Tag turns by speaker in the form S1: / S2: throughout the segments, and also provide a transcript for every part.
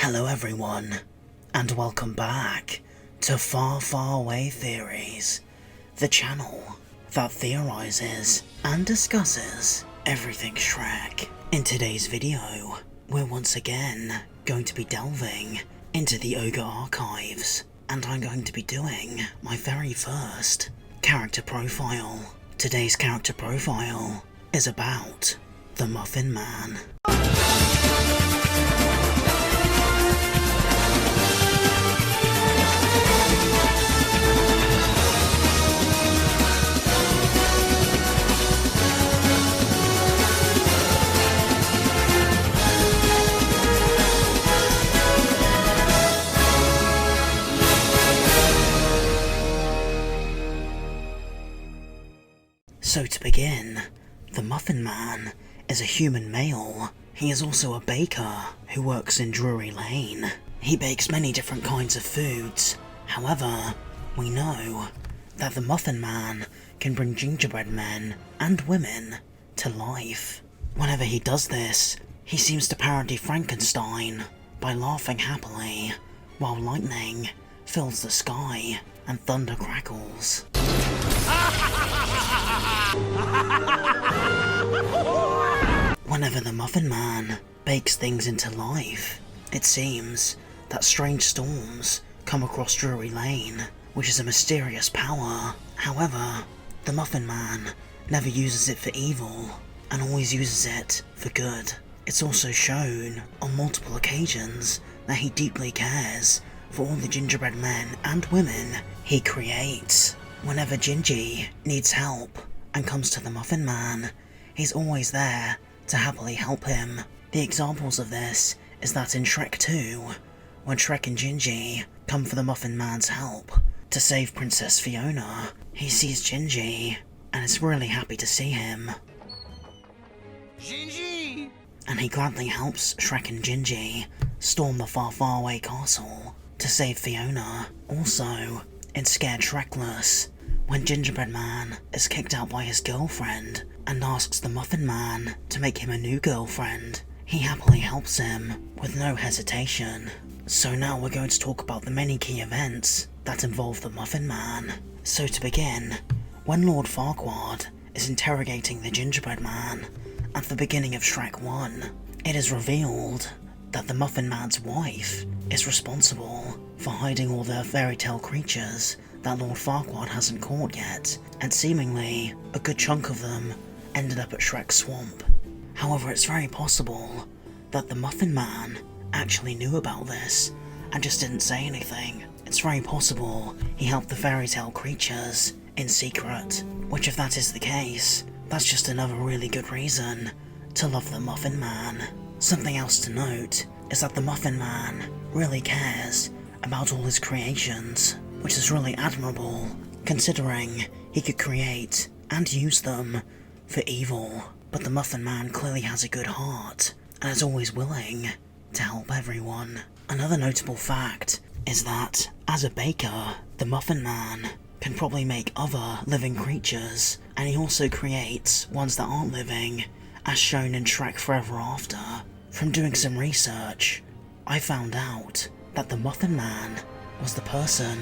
S1: Hello everyone, and welcome back to Farfarawaytheories, the channel that theorizes and discusses everything Shrek. In today's video, we're once again going to be delving into the Ogre archives, and I'm going to be doing my very first character profile. Today's character profile is about the Muffin Man. So to begin, the Muffin Man is a human male. He is also a baker who works in Drury Lane. He bakes many different kinds of foods. However, we know that the Muffin Man can bring gingerbread men and women to life. Whenever he does this, he seems to parody Frankenstein by laughing happily, while lightning fills the sky and thunder crackles. Whenever the Muffin Man bakes things into life, it seems that strange storms come across Drury Lane, which is a mysterious power. However, the Muffin Man never uses it for evil, and always uses it for good. It's also shown on multiple occasions that he deeply cares for all the gingerbread men and women he creates. Whenever Gingy needs help and comes to the Muffin Man, he's always there to happily help him. The examples of this is that in Shrek 2, when Shrek and Gingy come for the Muffin Man's help to save Princess Fiona, he sees Gingy and is really happy to see him. Gingy! And he gladly helps Shrek and Gingy storm the Farfaraway castle to save Fiona. Also, in Scared Shrekless, when Gingerbread Man is kicked out by his girlfriend and asks the Muffin Man to make him a new girlfriend, he happily helps him with no hesitation. So now we're going to talk about the many key events that involve the Muffin Man. So to begin, when Lord Farquaad is interrogating the Gingerbread Man at the beginning of Shrek 1, it is revealed that the Muffin Man's wife is responsible for hiding all the fairy tale creatures that Lord Farquaad hasn't caught yet, and seemingly a good chunk of them ended up at Shrek's swamp. However, it's very possible that the Muffin Man actually knew about this and just didn't say anything. It's very possible he helped the fairy tale creatures in secret, which if that is the case, that's just another really good reason to love the Muffin Man. Something else to note is that the Muffin Man really cares about all his creations, which is really admirable, considering he could create and use them for evil. But the Muffin Man clearly has a good heart, and is always willing to help everyone. Another notable fact is that, as a baker, the Muffin Man can probably make other living creatures, and he also creates ones that aren't living, as shown in Shrek Forever After. From doing some research, I found out that the Muffin Man was the person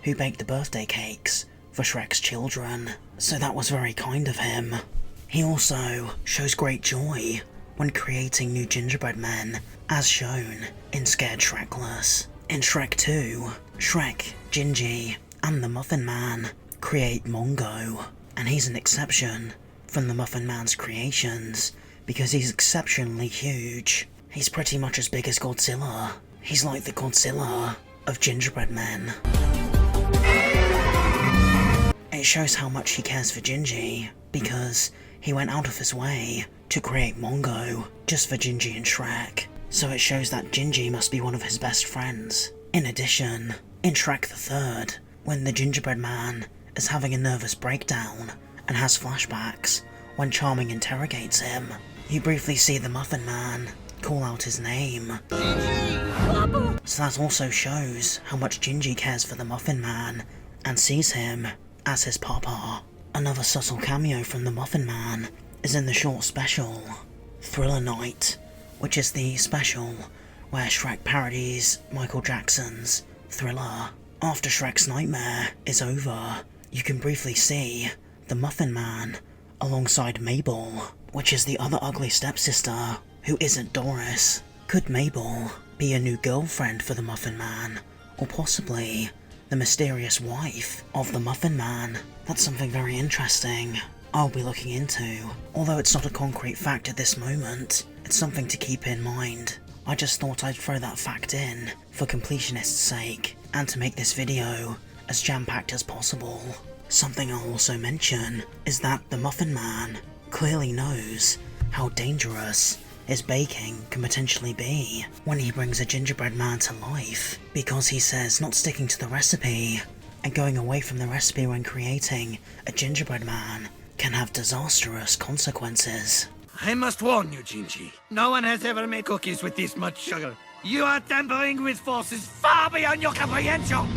S1: who baked the birthday cakes for Shrek's children, so that was very kind of him. He also shows great joy when creating new gingerbread men, as shown in Scared Shrekless. In Shrek 2, Shrek, Gingy, and the Muffin Man create Mongo, and he's an exception from the Muffin Man's creations because he's exceptionally huge. He's pretty much as big as Godzilla. He's like the Godzilla of gingerbread men. It shows how much he cares for Gingy, because he went out of his way to create Mongo just for Gingy and Shrek, so it shows that Gingy must be one of his best friends. In addition, in Shrek the Third, when the gingerbread man is having a nervous breakdown and has flashbacks when Charming interrogates him, you briefly see the Muffin Man call out his name. Gingy! So that also shows how much Gingy cares for the Muffin Man and sees him as his papa. Another subtle cameo from the Muffin Man is in the short special Thriller Night, which is the special where Shrek parodies Michael Jackson's Thriller. After Shrek's nightmare is over, you can briefly see the Muffin Man alongside Mabel, which is the other ugly stepsister who isn't Doris. Could Mabel be a new girlfriend for the Muffin Man, or possibly the mysterious wife of the Muffin Man? That's something very interesting I'll be looking into. Although it's not a concrete fact at this moment, it's something to keep in mind. I just thought I'd throw that fact in for completionist's sake, and to make this video as jam-packed as possible. Something I'll also mention is that the Muffin Man clearly knows how dangerous his baking can potentially be when he brings a gingerbread man to life, because he says not sticking to the recipe and going away from the recipe when creating a gingerbread man can have disastrous consequences.
S2: I must warn you, Gingy. No one has ever made cookies with this much sugar. You are tampering with forces far beyond your comprehension!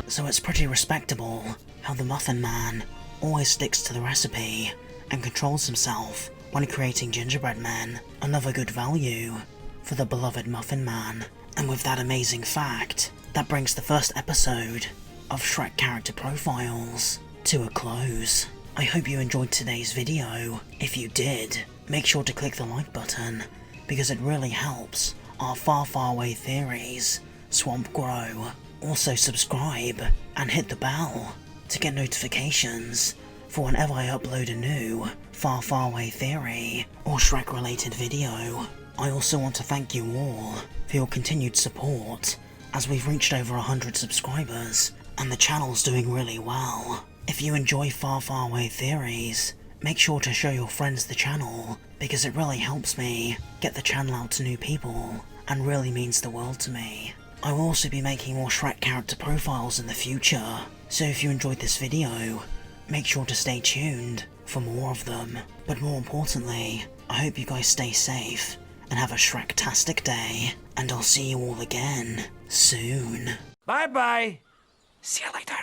S1: So it's pretty respectable how the Muffin Man always sticks to the recipe and controls himself when creating gingerbread men. Another good value for the beloved Muffin Man. And with that amazing fact, that brings the first episode of Shrek Character Profiles to a close. I hope you enjoyed today's video. If you did, make sure to click the like button, because it really helps our Farfarawaytheories swamp grow. Also subscribe and hit the bell to get notifications for whenever I upload a new Farfaraway theory or Shrek related video. I also want to thank you all for your continued support, as we've reached over 100 subscribers and the channel's doing really well. If you enjoy Farfarawaytheories, make sure to show your friends the channel, because it really helps me get the channel out to new people and really means the world to me. I will also be making more Shrek character profiles in the future, so if you enjoyed this video, make sure to stay tuned for more of them. But more importantly, I hope you guys stay safe and have a Shrektastic day, and I'll see you all again soon.
S2: Bye-bye. See you later.